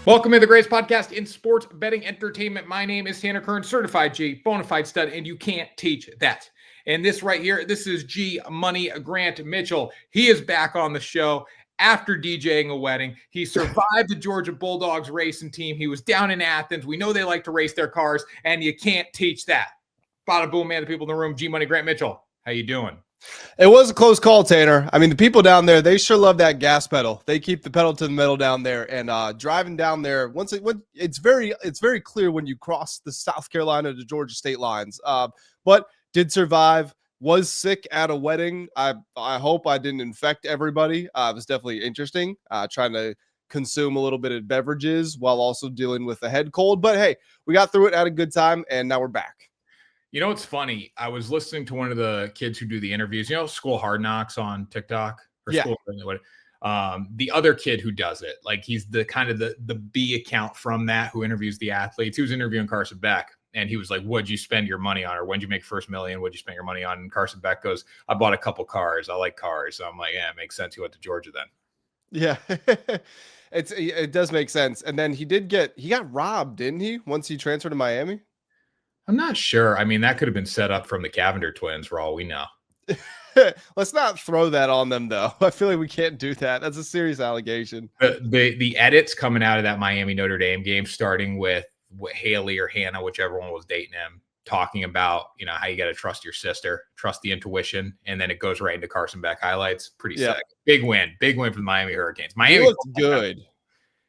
Welcome to the greatest podcast in sports betting entertainment. My name is Tanner Kern, certified G, bona fide stud, and you can't teach that. And this right here, this is G Money Grant Mitchell. He is back on the show after DJing a wedding. He survived the Georgia Bulldogs racing team. He was down in Athens. We know they like to race their cars, and you can't teach that. Bada boom, man, the people in the room. G Money Grant Mitchell, how you doing? It was a close call, Tanner. I mean, the people down there, they sure love that gas pedal. They keep the pedal to the metal down there, and driving down there, it's very clear when you cross the South Carolina to Georgia state lines. But did survive. Was sick at a wedding. I hope I didn't infect everybody. It was definitely interesting. Trying to consume a little bit of beverages while also dealing with a head cold. But hey, we got through it, had a good time, and now we're back. You know, it's funny. I was listening to one of the kids who do the interviews, you know, School Hard Knocks on TikTok or Yeah. The other kid who does it, like he's the kind of the B account from that who interviews the athletes. He was interviewing Carson Beck and he was like, what'd you spend your money on? Or when'd you make first million? What'd you spend your money on? And Carson Beck goes, I bought a couple cars. I like cars. So I'm like, yeah, it makes sense. He went to Georgia then. Yeah. It does make sense. And then he got robbed, didn't he? Once he transferred to Miami? I'm not sure. I mean, that could have been set up from the Cavender twins for all we know. Let's not throw that on them, though. I feel like we can't do that. That's a serious allegation. The edits coming out of that Miami Notre Dame game, starting with Haley or Hannah, whichever one was dating him, talking about, you know, how you got to trust your sister, trust the intuition. And then it goes right into Carson Beck highlights. Pretty sick. Big win for the Miami Hurricanes. Miami looked good.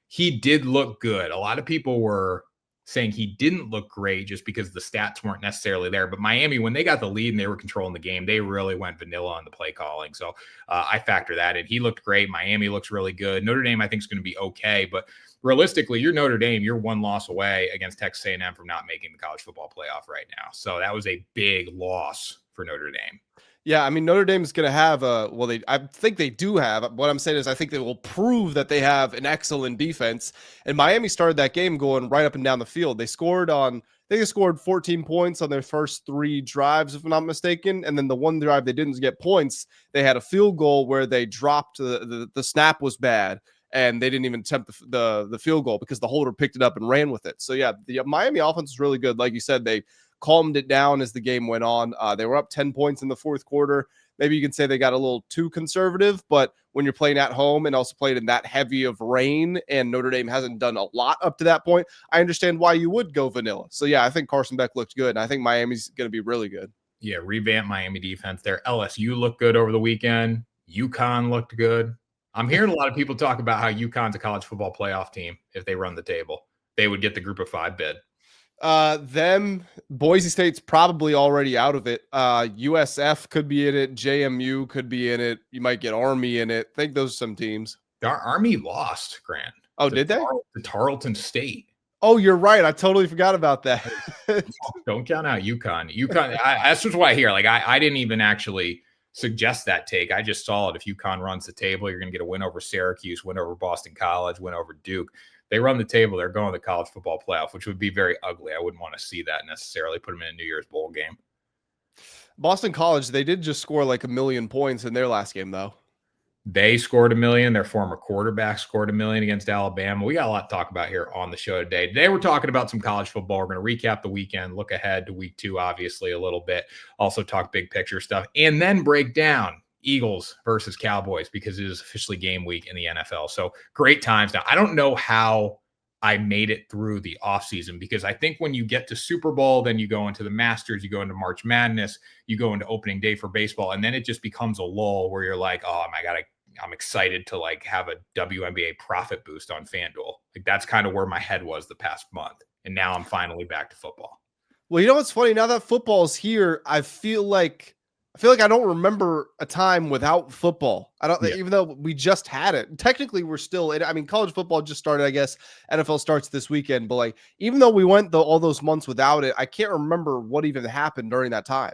He did look good. A lot of people were saying he didn't look great just because the stats weren't necessarily there. But Miami, when they got the lead and they were controlling the game, they really went vanilla on the play calling. So I factor that in. He looked great. Miami looks really good. Notre Dame, I think, is going to be okay. But realistically, you're Notre Dame. You're one loss away against Texas A&M from not making the college football playoff right now. So that was a big loss for Notre Dame. Yeah, I mean, Notre Dame is going to have I think they do have. What I'm saying is I think they will prove that they have an excellent defense. And Miami started that game going right up and down the field. They scored 14 points on their first 3 drives, if I'm not mistaken. And then the one drive they didn't get points, they had a field goal where they dropped, the snap was bad. And they didn't even attempt the field goal because the holder picked it up and ran with it. So, yeah, the Miami offense is really good. Like you said, they calmed it down as the game went on. They were up 10 points in the fourth quarter. Maybe you can say they got a little too conservative, but when you're playing at home and also playing in that heavy of rain and Notre Dame hasn't done a lot up to that point, I understand why you would go vanilla. So, yeah, I think Carson Beck looked good, and I think Miami's going to be really good. Yeah, revamp Miami defense there. LSU looked good over the weekend. UConn looked good. I'm hearing a lot of people talk about how UConn's a college football playoff team. If they run the table, they would get the group of 5 bid. Boise State's probably already out of it. USF could be in it. JMU could be in it. You might get Army in it. I think those are some teams. Our Army lost, Grant. Oh, did they? To Tarleton State. Oh, you're right. I totally forgot about that. Don't count out UConn. That's just what I hear. Like, I didn't even actually suggest that take. I just saw it. If UConn runs the table, you're going to get a win over Syracuse, win over Boston College, win over Duke. They run the table, they're going to the college football playoff, which would be very ugly. I wouldn't want to see that necessarily. Put them in a New Year's Bowl game. Boston College, they did just score like 1 million points in their last game, though. They scored 1 million. Their former quarterback scored 1 million against Alabama. We got a lot to talk about here on the show today. Today, we're talking about some college football. We're going to recap the weekend, look ahead to week 2, obviously, a little bit. Also talk big picture stuff, and then break down Eagles versus Cowboys because it is officially game week in the NFL. So great times. Now, I don't know how I made it through the offseason because I think when you get to Super Bowl, then you go into the Masters, you go into March Madness, you go into opening day for baseball, and then it just becomes a lull where you're like, oh my God, I'm excited to like have a WNBA profit boost on FanDuel. Like that's kind of where my head was the past month. And now I'm finally back to football. Well, you know what's funny? Now that football's here, I feel like I don't remember a time without football. Even though we just had it. Technically, we're still in. I mean, college football just started, I guess. NFL starts this weekend. But like, even though we went all those months without it, I can't remember what even happened during that time.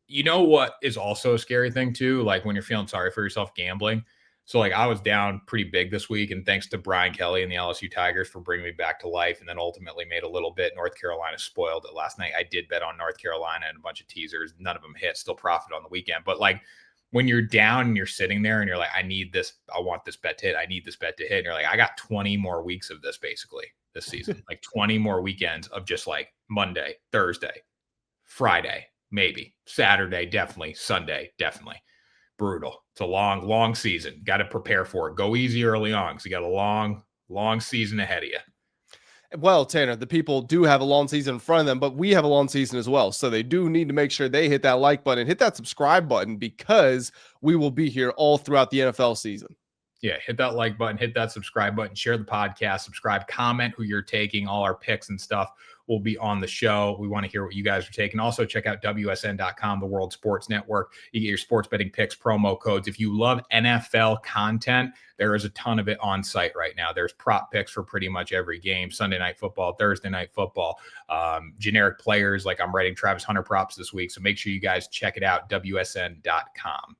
You know what is also a scary thing too? Like when you're feeling sorry for yourself gambling. So like I was down pretty big this week, and thanks to Brian Kelly and the LSU Tigers for bringing me back to life, and then ultimately made a little bit. North Carolina spoiled it last night. I did bet on North Carolina and a bunch of teasers. None of them hit. Still profit on the weekend. But like when you're down and you're sitting there and you're like, I need this, I want this bet to hit, I need this bet to hit. And you're like, I got 20 more weeks of this basically this season, like 20 more weekends of just like Monday, Thursday, Friday, maybe Saturday, definitely Sunday, definitely. Brutal. It's a long season. Got to prepare for it. Go easy early on because you got a long season ahead of you. Well, Tanner, the people do have a long season in front of them, but we have a long season as well. So they do need to make sure they hit that like button, hit that subscribe button, because we will be here all throughout the NFL season. Yeah, hit that like button, hit that subscribe button, share the podcast, subscribe, comment who you're taking. All our picks and stuff will be on the show. We want to hear what you guys are taking. Also, check out WSN.com, the World Sports Network. You get your sports betting picks, promo codes. If you love NFL content, there is a ton of it on site right now. There's prop picks for pretty much every game, Sunday night football, Thursday night football, generic players. Like I'm writing Travis Hunter props this week. So make sure you guys check it out, WSN.com.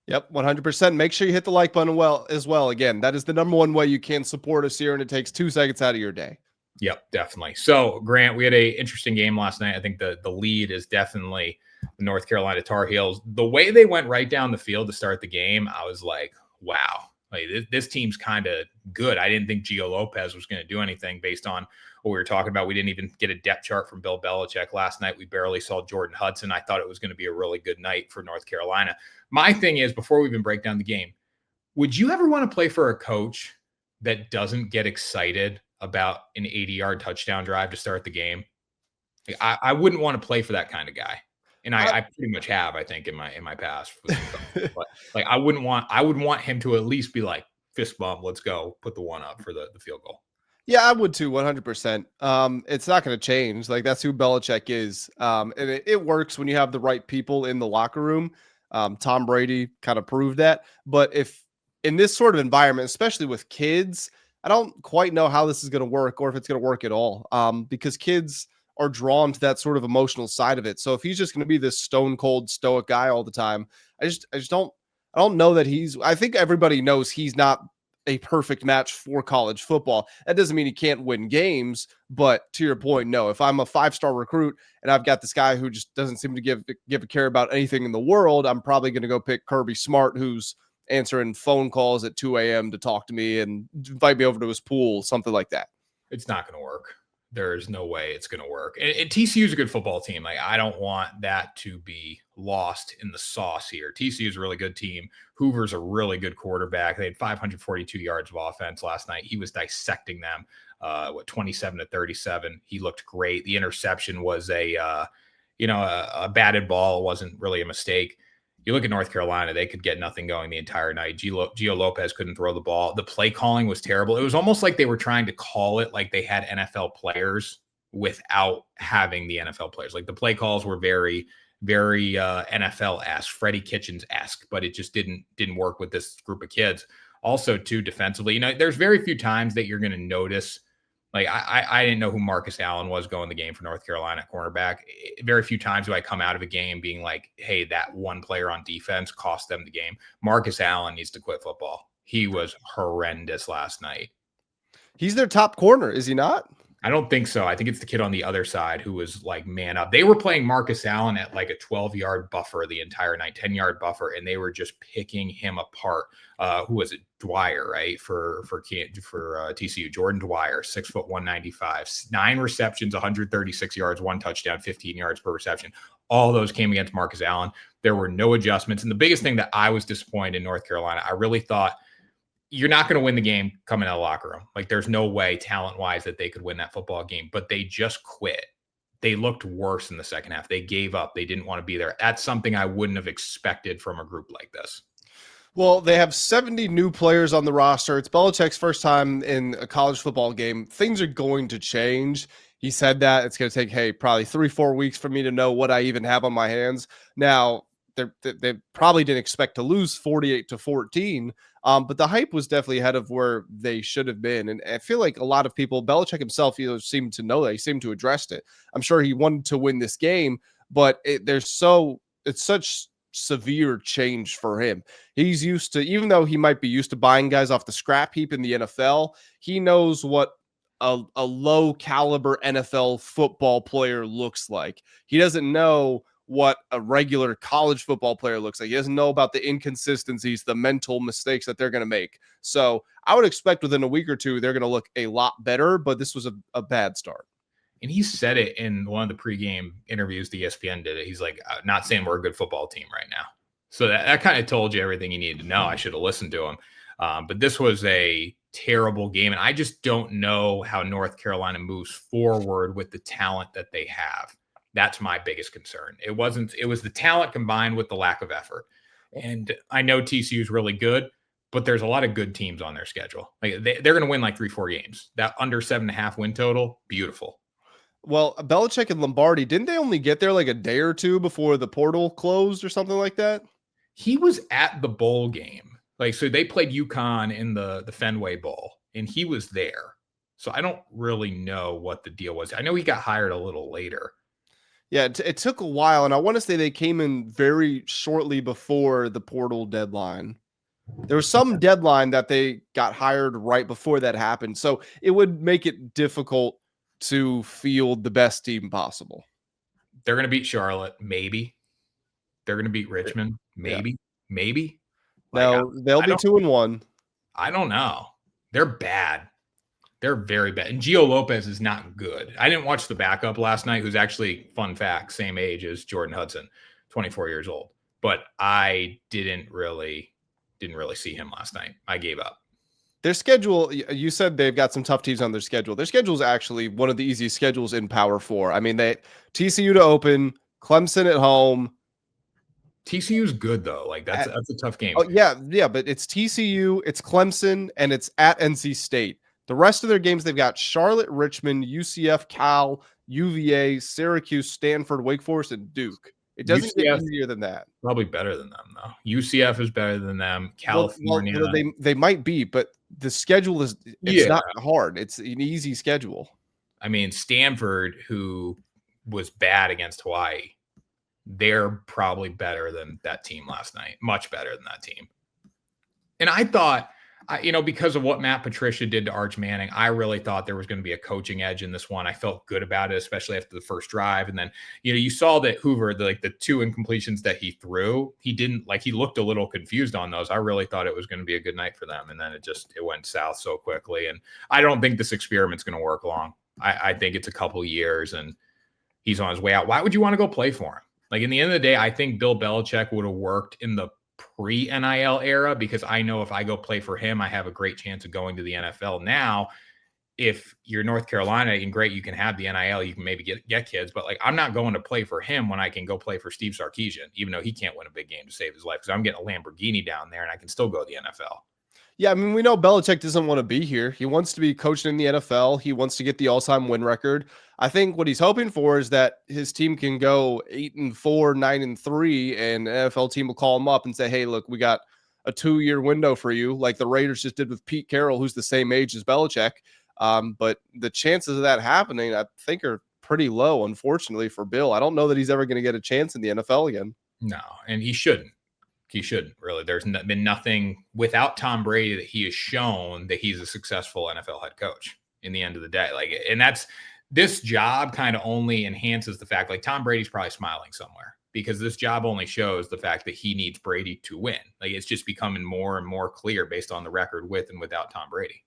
Yep, 100%. Make sure you hit the like button as well. Again, that is the number one way you can support us here, and it takes 2 seconds out of your day. Yep, definitely. So, Grant, we had an interesting game last night. I think the lead is definitely the North Carolina Tar Heels. The way they went right down the field to start the game, I was like, wow, like this team's kind of good. I didn't think Gio Lopez was going to do anything based on what we were talking about. We didn't even get a depth chart from Bill Belichick last night. We barely saw Jordan Hudson. I thought it was going to be a really good night for North Carolina. My thing is, before we even break down the game, would you ever want to play for a coach that doesn't get excited about an 80-yard touchdown drive to start the game? Like, I wouldn't want to play for that kind of guy. And I pretty much have, I think, in my past. But like I would want him to at least be like, fist bump, let's go, put the one up for the field goal. Yeah, I would too, 100%. It's not going to change. Like that's who Belichick is. And it works when you have the right people in the locker room. Tom Brady kind of proved that. But if in this sort of environment, especially with kids, I don't quite know how this is going to work or if it's going to work at all. Because kids are drawn to that sort of emotional side of it. So if he's just going to be this stone cold stoic guy all the time, I don't know that I think everybody knows he's not a perfect match for college football. That doesn't mean he can't win games, but to your point, no. If I'm a 5-star recruit and I've got this guy who just doesn't seem to give a care about anything in the world, I'm probably going to go pick Kirby Smart, who's answering phone calls at 2 a.m. to talk to me and invite me over to his pool, something like that. It's not going to work. There's no way it's going to work. And TCU is a good football team. Like I don't want that to be lost in the sauce here. TCU is a really good team. Hoover's a really good quarterback. They had 542 yards of offense last night. He was dissecting them. 27-37. He looked great. The interception was a batted ball. It wasn't really a mistake. You look at North Carolina, they could get nothing going the entire night. Gio Lopez couldn't throw the ball. The play calling was terrible. It was almost like they were trying to call it like they had NFL players without having the NFL players. Like the play calls were very, very NFL-esque, Freddie Kitchens-esque, but it just didn't work with this group of kids. Also, too, defensively, there's very few times that you're going to notice. Like I didn't know who Marcus Allen was going the game for North Carolina cornerback. Very few times do I come out of a game being like, hey, that one player on defense cost them the game. Marcus Allen needs to quit football. He was horrendous last night. He's their top corner, is he not? I don't think so. I think it's the kid on the other side who was like man up. They were playing Marcus Allen at like a 12-yard buffer the entire night, 10-yard buffer, and they were just picking him apart. Who was it? Dwyer, right? For TCU, Jordan Dwyer, 6'1", 195, 9 receptions, 136 yards, 1 touchdown, 15 yards per reception. All those came against Marcus Allen. There were no adjustments. And the biggest thing that I was disappointed in North Carolina, I really thought you're not going to win the game coming out of the locker room. Like there's no way talent-wise that they could win that football game, but they just quit. They looked worse in the second half. They gave up. They didn't want to be there. That's something I wouldn't have expected from a group like this. Well, they have 70 new players on the roster. It's Belichick's first time in a college football game. Things are going to change. He said that it's going to take, probably 3-4 weeks for me to know what I even have on my hands. Now, they probably didn't expect to lose 48-14, but the hype was definitely ahead of where they should have been. And I feel like a lot of people, Belichick himself, seemed to know that. He seemed to address it. I'm sure he wanted to win this game, but it's such severe change for him. He's used to, even though he might be used to buying guys off the scrap heap in the NFL, he knows what a low caliber NFL football player looks like. He doesn't know what a regular college football player looks like. He doesn't know about the inconsistencies, the mental mistakes that they're going to make. So I would expect within a week or two, they're going to look a lot better, but this was a bad start. And he said it in one of the pregame interviews the ESPN did it. He's like, not saying we're a good football team right now. So that kind of told you everything you needed to know. I should have listened to him. But this was a terrible game. And I just don't know how North Carolina moves forward with the talent that they have. That's my biggest concern. It was the talent combined with the lack of effort. And I know TCU is really good, but there's a lot of good teams on their schedule. Like they're going to win like 3-4 games. That under 7.5 win total, beautiful. Well, Belichick and Lombardi, didn't they only get there like a day or two before the portal closed or something like that? He was at the bowl game. Like, so they played UConn in the Fenway Bowl, and he was there. So I don't really know what the deal was. I know he got hired a little later. Yeah, it took a while, and I want to say they came in very shortly before the portal deadline. There was some deadline that they got hired right before that happened. So it would make it difficult to field the best team possible. They're going to beat Charlotte, maybe. They're going to beat Richmond, maybe. Yeah. Maybe. Now, they'll be 2-1. I don't know. They're bad. They're very bad. And Gio Lopez is not good. I didn't watch the backup last night, who's actually, fun fact, same age as Jordan Hudson, 24 years old. But I didn't really see him last night. I gave up. Their schedule, you said they've got some tough teams on their schedule. Their schedule is actually one of the easiest schedules in Power 4. I mean, TCU to open, Clemson at home. TCU is good, though. Like, that's a tough game. Oh, yeah, but it's TCU, it's Clemson, and it's at NC State. The rest of their games, they've got Charlotte, Richmond, UCF, Cal, UVA, Syracuse, Stanford, Wake Forest, and Duke. It doesn't get easier than that. Probably better than them, though. UCF is better than them. California. Well, they might be, but the schedule is not hard. It's an easy schedule. I mean, Stanford, who was bad against Hawaii, they're probably better than that team last night. Much better than that team. And I thought, because of what Matt Patricia did to Arch Manning, I really thought there was going to be a coaching edge in this one. I felt good about it, especially after the first drive. And then, you saw that Hoover, the 2 incompletions that he threw, he looked a little confused on those. I really thought it was going to be a good night for them. And then it went south so quickly. And I don't think this experiment's going to work long. I think it's a couple years and he's on his way out. Why would you want to go play for him? Like, in the end of the day, I think Bill Belichick would have worked in the pre-NIL era, because I know if I go play for him, I have a great chance of going to the NFL. Now, if you're North Carolina, and great, you can have the NIL, you can maybe get kids, but I'm not going to play for him when I can go play for Steve Sarkisian, even though he can't win a big game to save his life, because I'm getting a Lamborghini down there and I can still go to the NFL. Yeah, I mean, we know Belichick doesn't want to be here. He wants to be coaching in the NFL. He wants to get the all-time win record. I think what he's hoping for is that his team can go 8-4, 9-3, and an NFL team will call him up and say, hey, look, we got a 2-year window for you, like the Raiders just did with Pete Carroll, who's the same age as Belichick. But the chances of that happening, I think, are pretty low, unfortunately, for Bill. I don't know that he's ever going to get a chance in the NFL again. No, and he shouldn't. He shouldn't, really. There's been nothing without Tom Brady that he has shown that he's a successful NFL head coach in the end of the day. And this job kind of only enhances the fact, Tom Brady's probably smiling somewhere, because this job only shows the fact that he needs Brady to win. It's just becoming more and more clear based on the record with and without Tom Brady.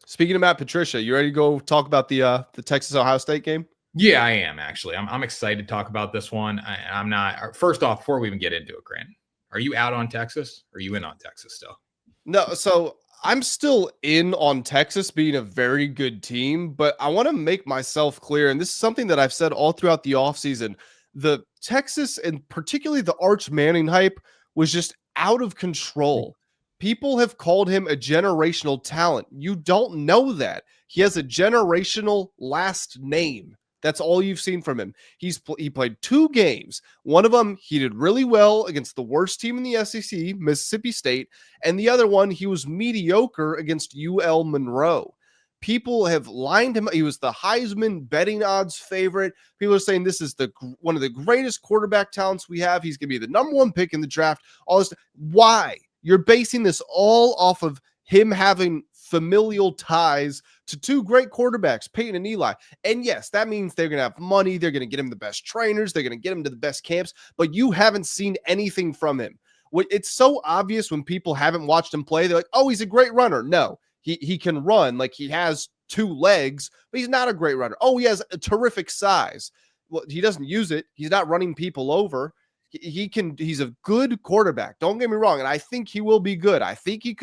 Speaking of Matt Patricia, you ready to go talk about the Texas-Ohio State game? Yeah, I am, actually. I'm excited to talk about this one. I'm not. First off, before we even get into it, Grant, are you out on Texas? Or are you in on Texas still? No, so I'm still in on Texas being a very good team, but I want to make myself clear, and this is something that I've said all throughout the offseason. The Texas, and particularly the Arch Manning hype, was just out of control. People have called him a generational talent. You don't know that. He has a generational last name. That's all you've seen from him. He played 2 games. One of them, he did really well against the worst team in the SEC, Mississippi State. And the other one, he was mediocre against UL Monroe. People have lined him. He was the Heisman betting odds favorite. People are saying this is one of the greatest quarterback talents we have. He's going to be the #1 pick in the draft. All this. Why? You're basing this all off of him having familial ties to two great quarterbacks, Peyton and Eli. And yes, that means they're going to have money. They're going to get him the best trainers. They're going to get him to the best camps, but you haven't seen anything from him. It's so obvious when people haven't watched him play. They're like, oh, he's a great runner. No, he can run. Like, he has two legs, but he's not a great runner. Oh, he has a terrific size. Well, he doesn't use it. He's not running people over. He's a good quarterback. Don't get me wrong. And I think he will be good. I think he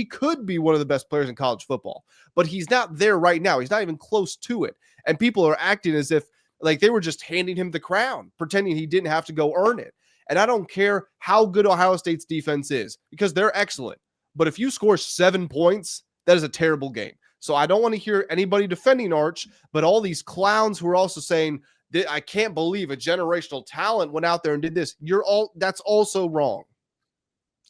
could be one of the best players in college football, but he's not there right now. He's not even close to it. And people are acting as if like they were just handing him the crown, pretending he didn't have to go earn it. And I don't care how good Ohio State's defense is, because they're excellent. But if you score 7 points, that is a terrible game. So I don't want to hear anybody defending Arch, but all these clowns who are also saying, I can't believe a generational talent went out there and did this. That's also wrong.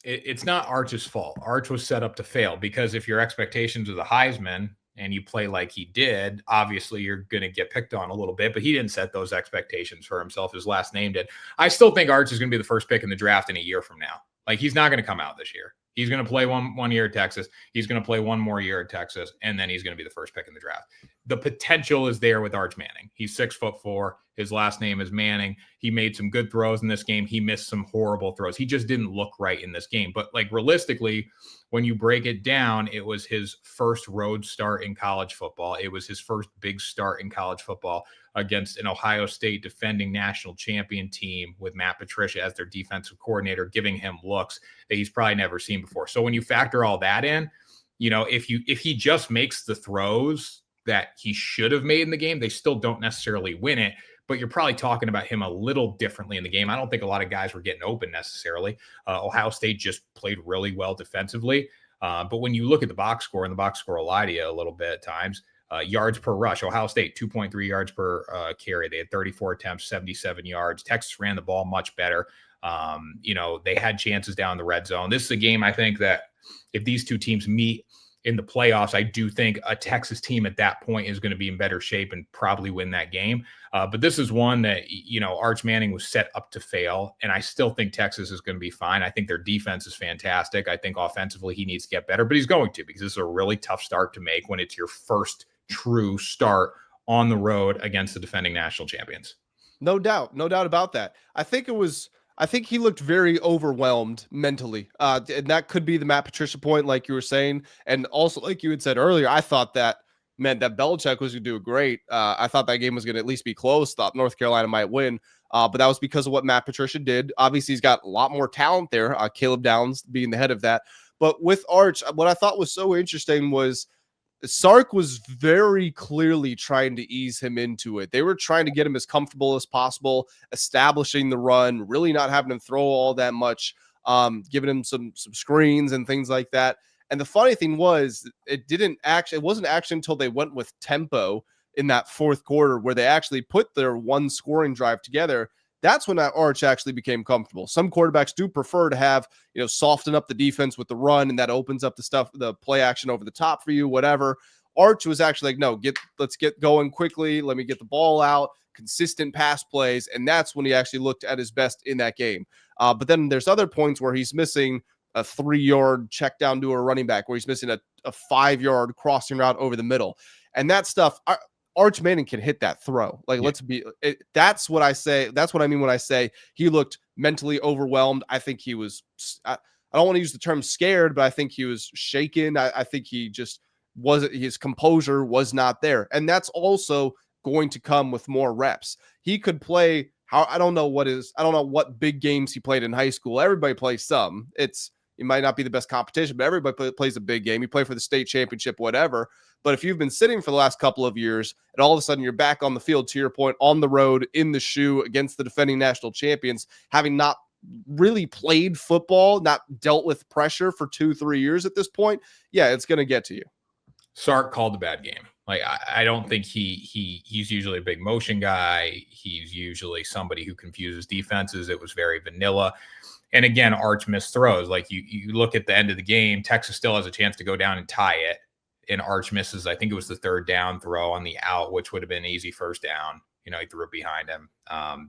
It's not Arch's fault. Arch was set up to fail, because if your expectations are the Heisman and you play like he did, obviously you're going to get picked on a little bit, but he didn't set those expectations for himself. His last name did. I still think Arch is going to be the first pick in the draft in a year from now. Like, he's not going to come out this year. He's going to play one year at Texas. He's going to play one more year at Texas, and then he's going to be the first pick in the draft. The potential is there with Arch Manning. He's 6'4". His last name is Manning. He made some good throws in this game. He missed some horrible throws. He just didn't look right in this game. But like, realistically, when you break it down, it was his first road start in college football. It was his first big start in college football against an Ohio State defending national champion team with Matt Patricia as their defensive coordinator, giving him looks that he's probably never seen before. So when you factor all that in, if he just makes the throws that he should have made in the game, they still don't necessarily win it. But you're probably talking about him a little differently in the game. I don't think a lot of guys were getting open necessarily. Ohio State just played really well defensively. But when you look at the box score, and the box score will lie to you a little bit at times, yards per rush, Ohio State, 2.3 yards per carry. They had 34 attempts, 77 yards. Texas ran the ball much better. They had chances down the red zone. This is a game, I think, that if these two teams meet in the playoffs, I do think a Texas team at that point is going to be in better shape and probably win that game. But this is one that, Arch Manning was set up to fail. And I still think Texas is going to be fine. I think their defense is fantastic. I think offensively he needs to get better, but he's going to, because this is a really tough start to make when it's your first true start on the road against the defending national champions. No doubt about that. I think he looked very overwhelmed mentally. And that could be the Matt Patricia point, like you were saying. And also, like you had said earlier, I thought that meant that Belichick was going to do great. I thought that game was going to at least be close. Thought North Carolina might win. But that was because of what Matt Patricia did. Obviously, he's got a lot more talent there. Caleb Downs being the head of that. But with Arch, what I thought was so interesting was Sark was very clearly trying to ease him into it. They were trying to get him as comfortable as possible, establishing the run, really not having him throw all that much, giving him some screens and things like that. And the funny thing was, it wasn't actually until they went with tempo in that fourth quarter where they actually put their one scoring drive together. That's when that Arch actually became comfortable. Some quarterbacks do prefer to have, soften up the defense with the run, and that opens up the play action over the top for you, whatever. Arch was actually like, no, let's get going quickly. Let me get the ball out, consistent pass plays. And that's when he actually looked at his best in that game. But then there's other points where he's missing a 3-yard check down to a running back, where he's missing a 5-yard crossing route over the middle. And that stuff, Arch Manning can hit that throw. That's what I say. That's what I mean when I say he looked mentally overwhelmed. I think he was, I don't want to use the term scared, but I think he was shaken. I think he just his composure was not there. And that's also going to come with more reps. He could play I don't know what big games he played in high school. Everybody plays some. It might not be the best competition, but everybody plays a big game. You play for the state championship, whatever. But if you've been sitting for the last couple of years and all of a sudden you're back on the field, to your point, on the road, in the shoe against the defending national champions, having not really played football, not dealt with pressure for 2-3 years at this point, yeah, it's going to get to you. Sark called a bad game. Like, I don't think he's usually a big motion guy. He's usually somebody who confuses defenses. It was very vanilla. And again, Arch missed throws. Like, you look at the end of the game, Texas still has a chance to go down and tie it. And Arch misses, I think it was the third down throw on the out, which would have been an easy first down. He threw it behind him.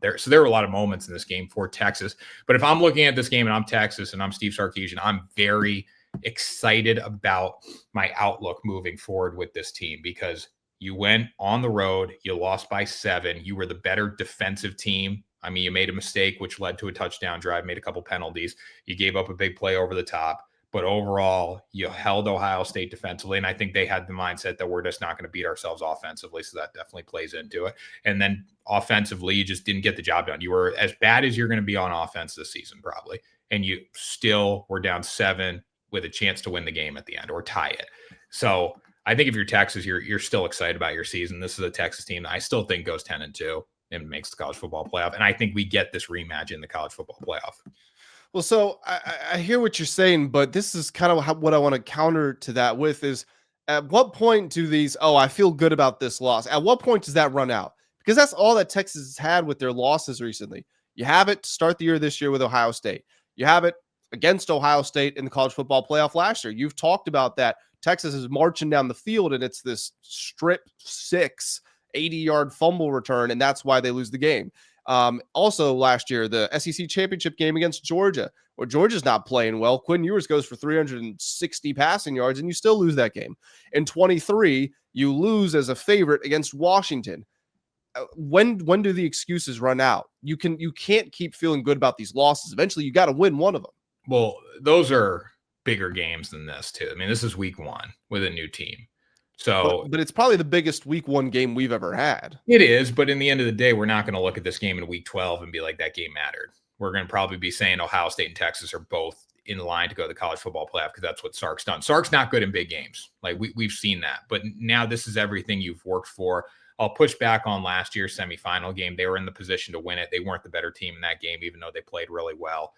There were a lot of moments in this game for Texas. But if I'm looking at this game and I'm Texas and I'm Steve Sarkisian, I'm very excited about my outlook moving forward with this team because you went on the road, you lost by 7, you were the better defensive team. I mean, you made a mistake, which led to a touchdown drive, made a couple penalties. You gave up a big play over the top. But overall, you held Ohio State defensively. And I think they had the mindset that we're just not going to beat ourselves offensively. So that definitely plays into it. And then offensively, you just didn't get the job done. You were as bad as you're going to be on offense this season, probably. And you still were down 7 with a chance to win the game at the end or tie it. So I think if you're Texas, you're still excited about your season. This is a Texas team that I still think goes 10-2 and makes the college football playoff. And I think we get this rematch in the college football playoff. Well, so I hear what you're saying, but this is kind of what I want to counter to that with is at what point do these, I feel good about this loss. At what point does that run out? Because that's all that Texas has had with their losses recently. You have it to start the year this year with Ohio State. You have it against Ohio State in the college football playoff last year. You've talked about that. Texas is marching down the field and it's this strip 6 80-yard fumble return, and that's why they lose the game. Also last year, the SEC championship game against Georgia, where Georgia's not playing well. Quinn Ewers goes for 360 passing yards, and you still lose that game. In 23, you lose as a favorite against Washington. When do the excuses run out? You can't keep feeling good about these losses. Eventually, you got to win one of them. Well, those are bigger games than this too. I mean, this is week 1 with a new team. So, but it's probably the biggest week 1 game we've ever had. It is, but in the end of the day, we're not going to look at this game in week 12 and be like, that game mattered. We're going to probably be saying Ohio State and Texas are both in line to go to the college football playoff because that's what Sark's done. Sark's not good in big games. Like we've seen that, but now this is everything you've worked for. I'll push back on last year's semifinal game. They were in the position to win it. They weren't the better team in that game, even though they played really well.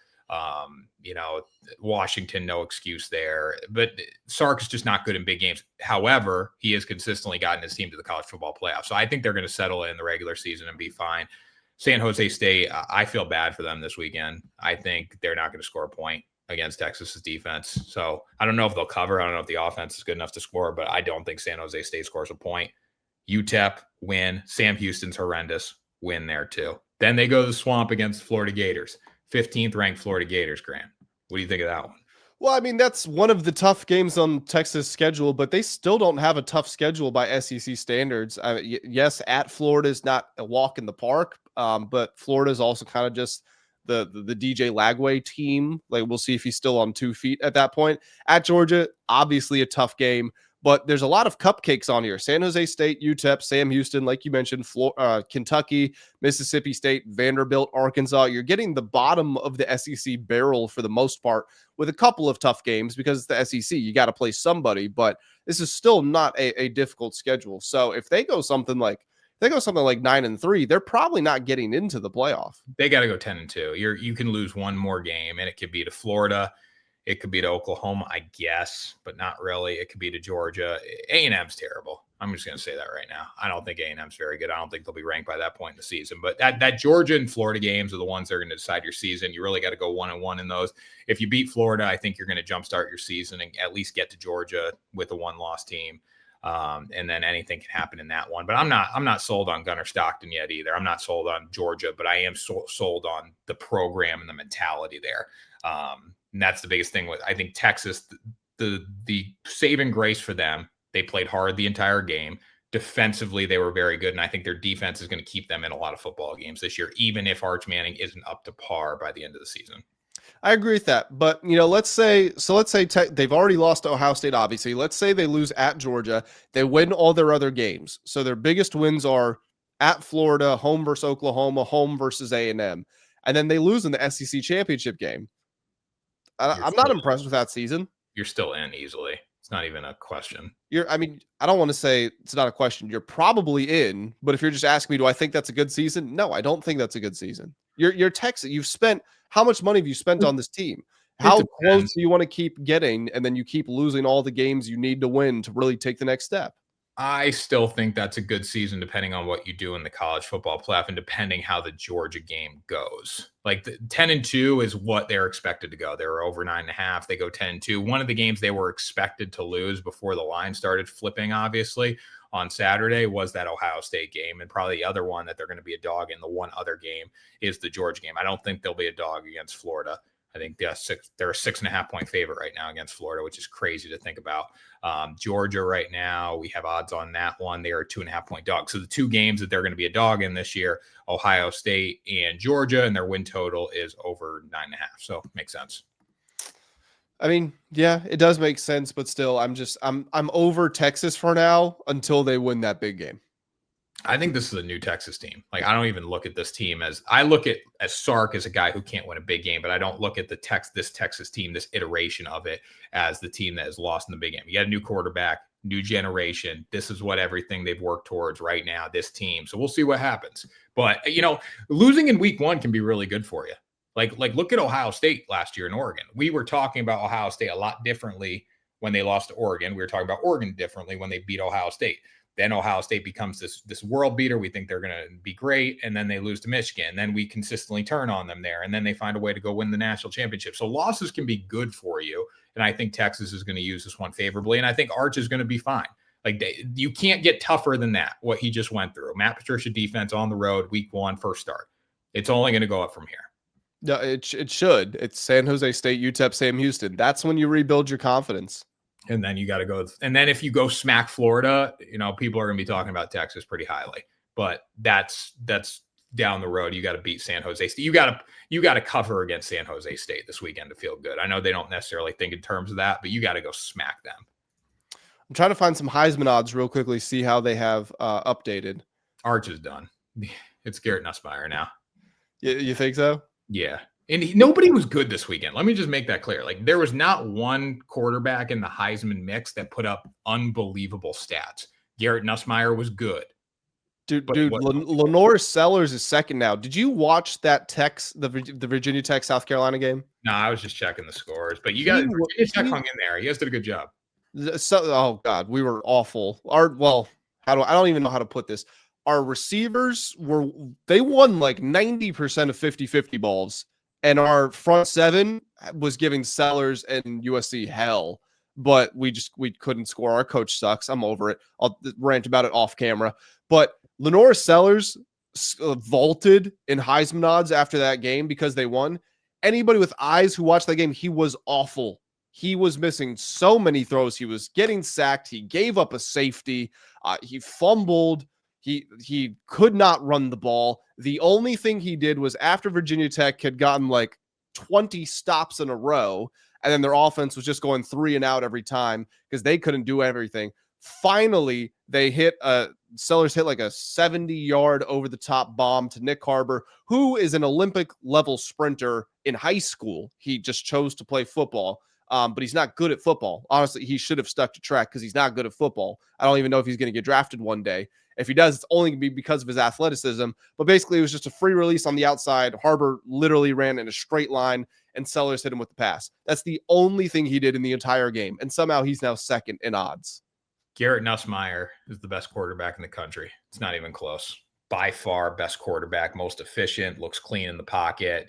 Washington, no excuse there, but Sark is just not good in big games. However, he has consistently gotten his team to the college football playoff. So I think they're going to settle in the regular season and be fine. San Jose State, I feel bad for them this weekend. I think they're not going to score a point against Texas's defense. So I don't know if they'll cover. I don't know if the offense is good enough to score, but I don't think San Jose State scores a point. UTEP win. Sam Houston's horrendous. Win there too. Then they go to the Swamp against Florida Gators. 15th ranked Florida Gators, Grant. What do you think of that one? Well, I mean, that's one of the tough games on Texas' schedule, but they still don't have a tough schedule by SEC standards. Yes, at Florida is not a walk in the park, but Florida is also kind of just the DJ Lagway team. Like, we'll see if he's still on 2 feet at that point. At Georgia, obviously a tough game, but there's a lot of cupcakes on here. San Jose State, UTEP, Sam Houston, like you mentioned, Kentucky, Mississippi State, Vanderbilt, Arkansas. You're getting the bottom of the SEC barrel for the most part with a couple of tough games because it's the SEC. You got to play somebody, but this is still not a difficult schedule. So if they go something like 9-3, they're probably not getting into the playoff. They got to go 10-2. You can lose one more game, and it could be to Florida. It could be to Oklahoma, I guess, but not really. It could be to Georgia. A&M's terrible. I'm just going to say that right now. I don't think A&M's very good. I don't think they'll be ranked by that point in the season. But that Georgia and Florida games are the ones that are going to decide your season. You really got to go 1-1 in those. If you beat Florida, I think you're going to jumpstart your season and at least get to Georgia with a 1-loss team. And then anything can happen in that one. But I'm not sold on Gunnar Stockton yet either. I'm not sold on Georgia, but I am sold on the program and the mentality there. And that's the biggest thing with, I think, Texas, the saving grace for them. They played hard the entire game. Defensively, they were very good. And I think their defense is going to keep them in a lot of football games this year, even if Arch Manning isn't up to par by the end of the season. I agree with that. But, let's say they've already lost to Ohio State, obviously. Let's say they lose at Georgia. They win all their other games. So their biggest wins are at Florida, home versus Oklahoma, home versus A&M. And then they lose in the SEC championship game. I'm not impressed with that season. You're still in easily. It's not even a question. I don't want to say it's not a question. You're probably in, but if you're just asking me, do I think that's a good season? No, I don't think that's a good season. You're Texas. How much money have you spent on this team? How close do you want to keep getting? And then you keep losing all the games you need to win to really take the next step. I still think that's a good season, depending on what you do in the college football playoff and depending how the Georgia game goes. Like the 10-2 is what they're expected to go. They were over 9.5. They go 10-2. One of the games they were expected to lose before the line started flipping, obviously, on Saturday was that Ohio State game. And probably the other one that they're going to be a dog in, the one other game, is the Georgia game. I don't think they'll be a dog against Florida. I think they're a 6.5 point favorite right now against Florida, which is crazy to think about. Georgia right now, we have odds on that one. They are a 2.5 point dog. So the two games that they're going to be a dog in this year, Ohio State and Georgia, and their win total is over 9.5. So makes sense. I mean, yeah, it does make sense, but still, I'm over Texas for now until they win that big game. I think this is a new Texas team. Like, I don't even look at this team I look at Sark as a guy who can't win a big game, but I don't look at this Texas team, this iteration of it, as the team that has lost in the big game. You got a new quarterback, new generation. This is what everything they've worked towards right now, this team. So we'll see what happens. But, losing in week one can be really good for you. Like look at Ohio State last year in Oregon. We were talking about Ohio State a lot differently when they lost to Oregon. We were talking about Oregon differently when they beat Ohio State. Then Ohio State becomes this world beater. We think they're going to be great. And then they lose to Michigan. And then we consistently turn on them there. And then they find a way to go win the national championship. So losses can be good for you. And I think Texas is going to use this one favorably. And I think Arch is going to be fine. Like, you can't get tougher than that, what he just went through. Matt Patricia defense on the road, week one, first start. It's only going to go up from here. No, it should. It's San Jose State, UTEP, Sam Houston. That's when you rebuild your confidence. And then you got to go. And then if you go smack Florida, people are going to be talking about Texas pretty highly. But that's down the road. You got to beat San Jose State. You got to cover against San Jose State this weekend to feel good. I know they don't necessarily think in terms of that, but you got to go smack them. I'm trying to find some Heisman odds real quickly, see how they have updated. Arch is done. It's Garrett Nussmeier now. You think so? Yeah. And nobody was good this weekend. Let me just make that clear. Like, there was not one quarterback in the Heisman mix that put up unbelievable stats. Garrett Nussmeier was good. Dude, Lenore Sellers is second now. Did you watch that the Virginia Tech South Carolina game? No, I was just checking the scores. But Virginia Tech hung in there. You guys did a good job. Oh God, we were awful. I don't even know how to put this. Our receivers they won like 90% of 50-50 balls, and our front seven was giving Sellers and USC hell, but we couldn't score. Our coach sucks. I'm over it. I'll rant about it off camera. But Lenore Sellers vaulted in Heisman odds after that game because they won. Anybody with eyes who watched that game, he was awful. He was missing so many throws. He was getting sacked. He gave up a safety. He fumbled. He could not run the ball. The only thing he did was, after Virginia Tech had gotten like 20 stops in a row, and then their offense was just going 3 and out every time because they couldn't do everything. Finally, they Sellers hit like a 70-yard over-the-top bomb to Nick Harbor, who is an Olympic-level sprinter in high school. He just chose to play football, but he's not good at football. Honestly, he should have stuck to track because he's not good at football. I don't even know if he's going to get drafted one day. If he does, it's only going to be because of his athleticism. But basically, it was just a free release on the outside. Harbor literally ran in a straight line, and Sellers hit him with the pass. That's the only thing he did in the entire game. And somehow he's now second in odds. Garrett Nussmeier is the best quarterback in the country. It's not even close. By far, best quarterback, most efficient, looks clean in the pocket.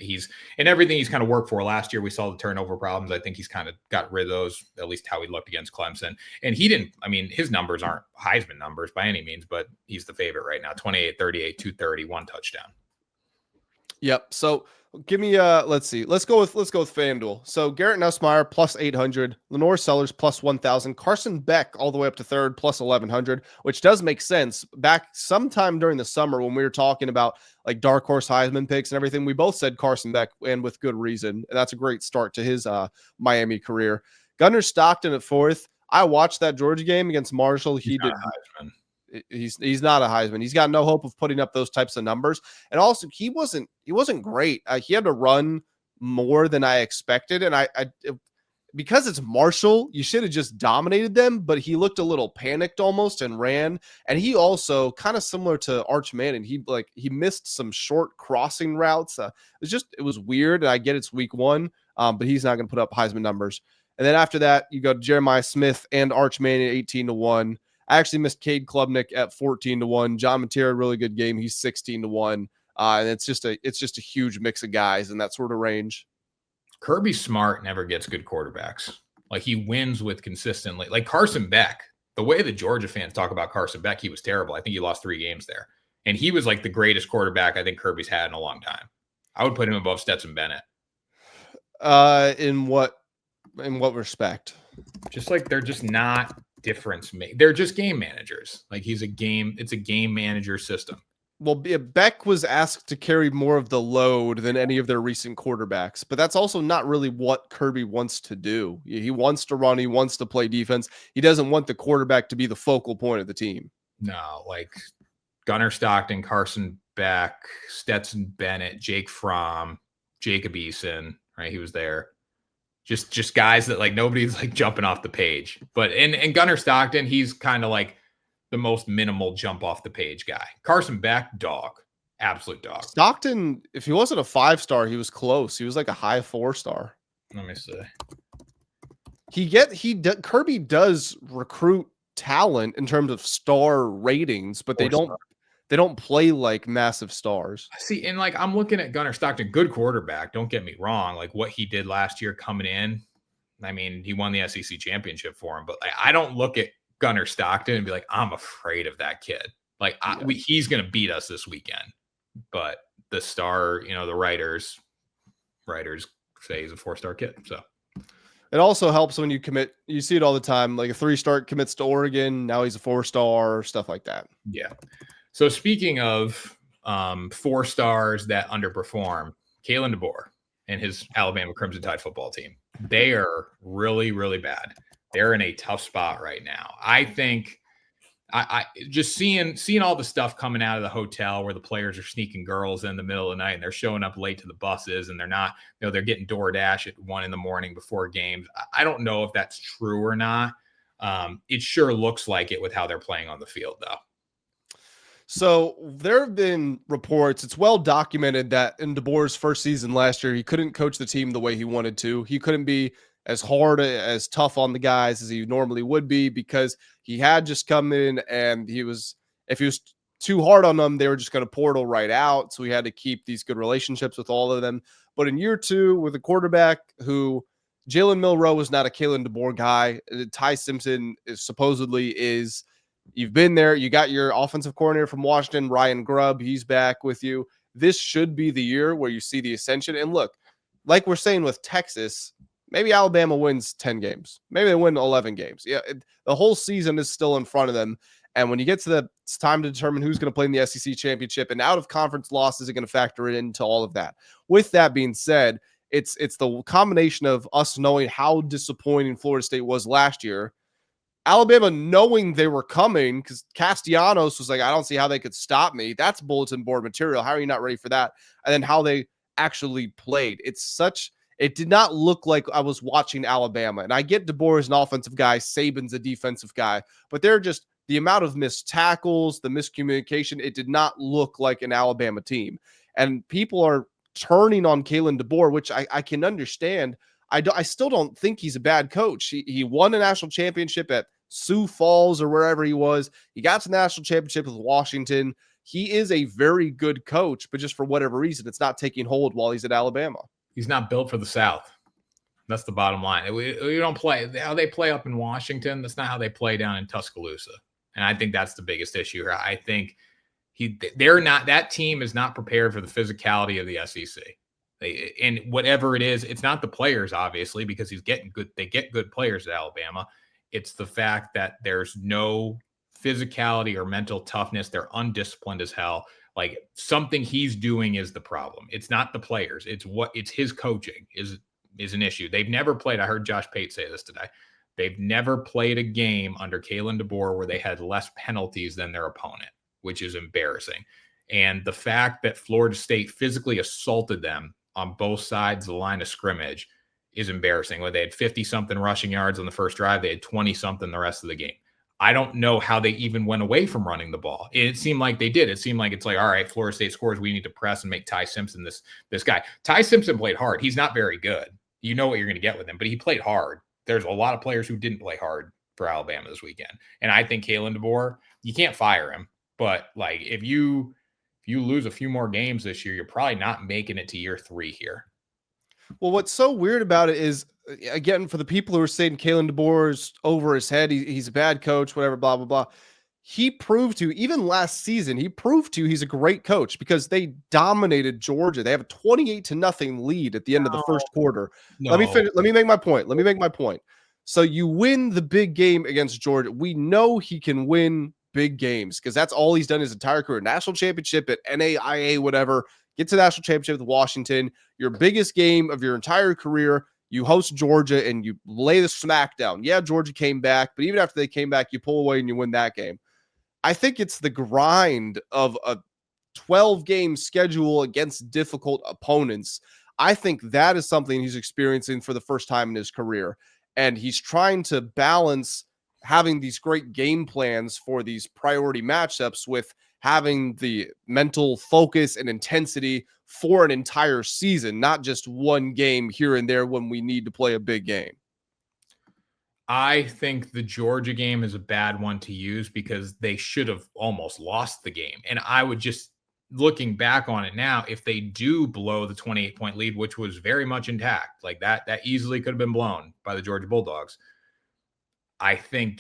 And everything he's kind of worked for. Last year, we saw the turnover problems. I think he's kind of got rid of those, at least how he looked against Clemson. And his numbers aren't Heisman numbers by any means, but he's the favorite right now. 28, 38, 230, 1 touchdown. Yep. So give me let's see. Let's go with FanDuel. So Garrett Nussmeier plus 800, Lenore Sellers plus 1,000, Carson Beck all the way up to third plus 1,100, which does make sense. Back sometime during the summer when we were talking about like dark horse Heisman picks and everything, we both said Carson Beck, and with good reason. And that's a great start to his Miami career. Gunnar Stockton at fourth. I watched that Georgia game against Marshall. He's not a Heisman. He's got no hope of putting up those types of numbers. And also, he wasn't great. He had to run more than I expected. And because it's Marshall, you should have just dominated them. But he looked a little panicked almost and ran. And he also, kind of similar to Arch Manning, he missed some short crossing routes. It was weird. And I get it's week one, but he's not going to put up Heisman numbers. And then after that, you go to Jeremiah Smith and Arch Manning at 18-1. I actually missed Cade Klubnik at 14-1. John Mateer, really good game. He's 16-1. And it's just a huge mix of guys in that sort of range. Kirby Smart never gets good quarterbacks. Like, he wins with consistently. Like Carson Beck, the way the Georgia fans talk about Carson Beck, he was terrible. I think he lost 3 games there. And he was like the greatest quarterback I think Kirby's had in a long time. I would put him above Stetson Bennett. In what respect? Just like they're just not difference make. They're just game managers. Like it's a game manager system. Well, Beck was asked to carry more of the load than any of their recent quarterbacks, but that's also not really what Kirby wants to do. He wants to run, he wants to play defense. He doesn't want the quarterback to be the focal point of the team. No, like Gunnar Stockton, Carson Beck, Stetson Bennett, Jake Fromm, Jacob Eason, right? He was there. Just guys that like nobody's like jumping off the page. But and Gunnar Stockton, he's kind of like the most minimal jump off the page guy. Carson Beck, dog. Absolute dog. Stockton, if he wasn't a 5-star, he was close. He was like a high 4-star. Let me see. Kirby does recruit talent in terms of star ratings, but they don't play like massive stars. See, and like I'm looking at Gunnar Stockton, good quarterback. Don't get me wrong. Like what he did last year coming in, I mean, he won the SEC championship for him. But like, I don't look at Gunnar Stockton and be like, I'm afraid of that kid. Like he's going to beat us this weekend. But the star, the writers say he's a 4-star kid. So it also helps when you commit. You see it all the time. Like a 3-star commits to Oregon. Now he's a 4-star, stuff like that. Yeah. So speaking of 4 stars that underperform, Kalen DeBoer and his Alabama Crimson Tide football team, they are really, really bad. They're in a tough spot right now. I think I just seeing all the stuff coming out of the hotel where the players are sneaking girls in the middle of the night and they're showing up late to the buses and they're not, they're getting DoorDash at 1 a.m. before games. I don't know if that's true or not. It sure looks like it with how they're playing on the field, though. So there have been reports, it's well documented, that in DeBoer's first season last year, he couldn't coach the team the way he wanted to. He couldn't be as hard, as tough on the guys as he normally would be because he had just come in and if he was too hard on them, they were just going to portal right out. So he had to keep these good relationships with all of them. But in year 2, with a quarterback who Jalen Milroe was not a Kalen DeBoer guy, Ty Simpson is you've been there. You got your offensive coordinator from Washington, Ryan Grubb. He's back with you. This should be the year where you see the ascension. And look, like we're saying with Texas, maybe Alabama wins 10 games. Maybe they win 11 games. Yeah, the whole season is still in front of them. And when you get to it's time to determine who's going to play in the SEC championship and out of conference losses are going to factor into all of that. With that being said, it's the combination of us knowing how disappointing Florida State was last year, Alabama knowing they were coming, because Castellanos was like, I don't see how they could stop me. That's bulletin board material. How are you not ready for that? And then how they actually played. It did not look like I was watching Alabama. And I get DeBoer is an offensive guy, Saban's a defensive guy, but they're just the amount of missed tackles, the miscommunication. It did not look like an Alabama team. And people are turning on Kalen DeBoer, which I can understand. I still don't think he's a bad coach. He won a national championship at Sioux Falls or wherever he was. He got to the national championship with Washington. He is a very good coach, but just for whatever reason, it's not taking hold while he's at Alabama. He's not built for the South. That's the bottom line. We don't play how they play up in Washington. That's not how they play down in Tuscaloosa. And I think that's the biggest issue here. I think that team is not prepared for the physicality of the SEC. And whatever it is, it's not the players, obviously, because they get good players at Alabama. It's the fact that there's no physicality or mental toughness. They're undisciplined as hell. Like something he's doing is the problem. It's not the players. It's his coaching is an issue. They've never played. I heard Josh Pate say this today. They've never played a game under Kalen DeBoer where they had less penalties than their opponent, which is embarrassing. And the fact that Florida State physically assaulted them on both sides of the line of scrimmage is embarrassing. When they had 50-something rushing yards on the first drive, they had 20-something the rest of the game. I don't know how they even went away from running the ball. It seemed like they did. It seemed like it's like, all right, Florida State scores. We need to press and make Ty Simpson this guy. Ty Simpson played hard. He's not very good. You know what you're going to get with him, but he played hard. There's a lot of players who didn't play hard for Alabama this weekend. And I think Kalen DeBoer, you can't fire him. But like if you lose a few more games this year, you're probably not making it to year 3 here. Well, what's so weird about it is, again, for the people who are saying Kalen DeBoer is over his head, he's a bad coach, whatever, blah, blah, blah. he proved to, even last season, he proved to he's a great coach because they dominated Georgia. They have a 28-0 lead at the end of the first quarter. Let me finish. Let me make my point. So you win the big game against Georgia. We know he can win big games because that's all he's done his entire career. National championship at NAIA, whatever. Get to the national championship with Washington. Your biggest game of your entire career. You host Georgia and you lay the smack down. Yeah, Georgia came back, but even after they came back, you pull away and you win that game. I think it's the grind of a 12-game schedule against difficult opponents. I think that is something he's experiencing for the first time in his career. And he's trying to balance having these great game plans for these priority matchups with having the mental focus and intensity for an entire season, not just one game here and there when we need to play a big game. I think the Georgia game is a bad one to use because they should have almost lost the game. And I would just, looking back on it now, if they do blow the 28-point lead, which was very much intact, like that easily could have been blown by the Georgia Bulldogs. I think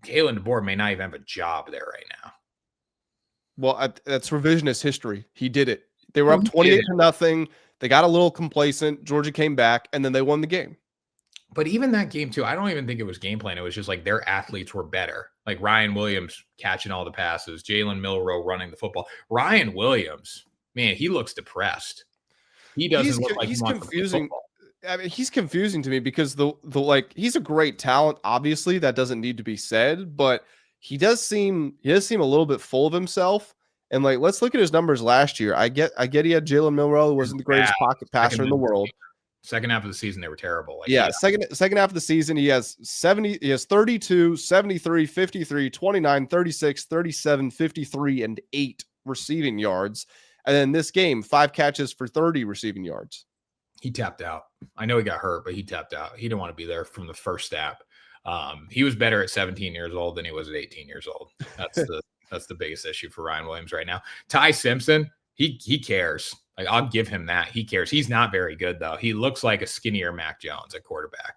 Kalen DeBoer may not even have a job there right now. Well, that's revisionist history. He did it. They were up 28-0. They got a little complacent. Georgia came back, and then they won the game. But even that game, too, I don't even think it was game plan. It was just like their athletes were better. Like Ryan Williams catching all the passes, Jalen Milroe running the football. Ryan Williams, man, he looks depressed. He doesn't look like he's confusing. I mean, he's confusing to me because the he's a great talent. Obviously, that doesn't need to be said, but he does seem a little bit full of himself. And like, let's look at his numbers last year. I get he had Jalen Milroe, who wasn't the greatest pocket passer in the world. Second half of the season, they were terrible. Like, yeah, second half of the season, he has 32, 73, 53, 29, 36, 37, 53, and 8 receiving yards. And then this game, 5 catches for 30 receiving yards. He tapped out. I know he got hurt, but he tapped out. He didn't want to be there from the first snap. He was better at 17 years old than he was at 18 years old. That's the biggest issue for Ryan Williams right now. Ty Simpson, he cares. Like, I'll give him that. He cares. He's not very good, though. He looks like a skinnier Mac Jones at quarterback.